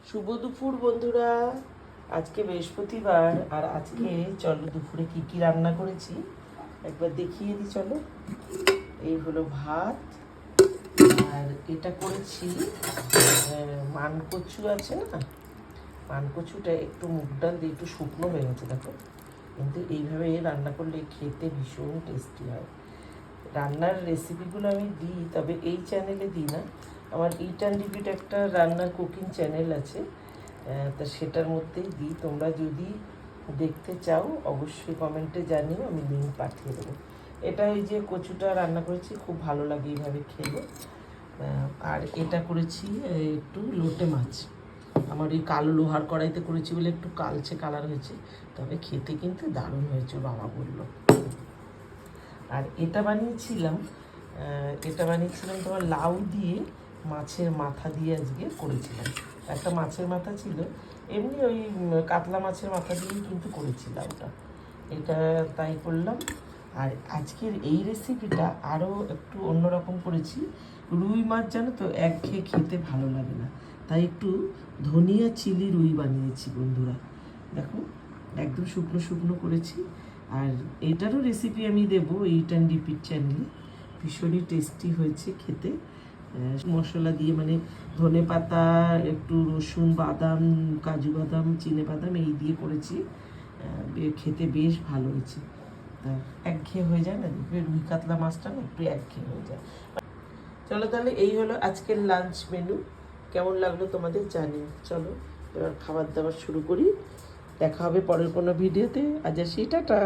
শুভ দুপুর বন্ধুরা। আজকে বৃহস্পতিবার আর আজকে চলো দুপুরে কি কি রান্না করেছি একবার দেখিয়ে দিই। চলো, এই হলো ভাত, আর এটা করেছি মানকচু আছে না, মানকচুটা একটু মুগ ডাল দিয়ে একটু শুকনো হয়ে গেছে দেখো, কিন্তু এইভাবে রান্না করলে খেতে ভীষণ টেস্টি হয়। রান্নার রেসিপিগুলো আমি দিই, তবে এই চ্যানেলে দিই না। আমার ইট অ্যান্ড রিপিট একটা রান্নার কুকিং চ্যানেল আছে, তা সেটার মধ্যেই দিই। তোমরা যদি দেখতে চাও অবশ্যই কমেন্টে জানিও, আমি লিঙ্ক পাঠিয়ে দেবো। এটা এই যে কচুটা রান্না করেছি, খুব ভালো লাগে এইভাবে খেলে। আর এটা করেছি একটু লোটে মাছ, আমার এই কালো লোহার কড়াইতে করেছি বলে একটু কালচে কালার হয়েছে, তবে খেতে কিন্তু দারুণ হয়েছে, বাবা বললো। আর এটা বানিয়েছিলাম তোমার লাউ দিয়ে, মাছের মাথা দিয়ে আজকে করেছিলাম। একটা মাছের মাথা ছিল, এমনি ওই কাতলা মাছের মাথা দিয়েই কিন্তু করেছিলাম ওটা, এটা তাই করলাম। আর আজকের এই রেসিপিটা আরও একটু অন্যরকম করেছি। রুই মাছ জানো তো একঘেয়ে খেতে ভালো লাগে না, তাই একটু ধনিয়া চিলি রুই বানিয়েছি বন্ধুরা। দেখো, একদম শুকনো শুকনো করেছি। আর এটারও রেসিপি আমি দেবো ইট অ্যান্ড রিপিট চ্যানেলে, ভীষণই টেস্টি হয়েছে খেতে। মশলা দিয়ে মানে ধনে পাতা, একটু রসুন, বাদাম, কাজু বাদাম, চিনে বাদাম এই দিয়ে করেছি, খেতে বেশ ভালো হয়েছে। একঘেয়ে হয়ে যায় না, দেখবে রুই কাতলা মাছটা না একটু একঘেয়ে হয়ে যায়। চলো তাহলে এই হলো আজকের লাঞ্চ মেনু, কেমন লাগলো তোমাদের জানিও। চলো এবার খাবার দাবার শুরু করি, দেখা হবে পরের কোনো ভিডিওতে। আজ আসি, টাটা।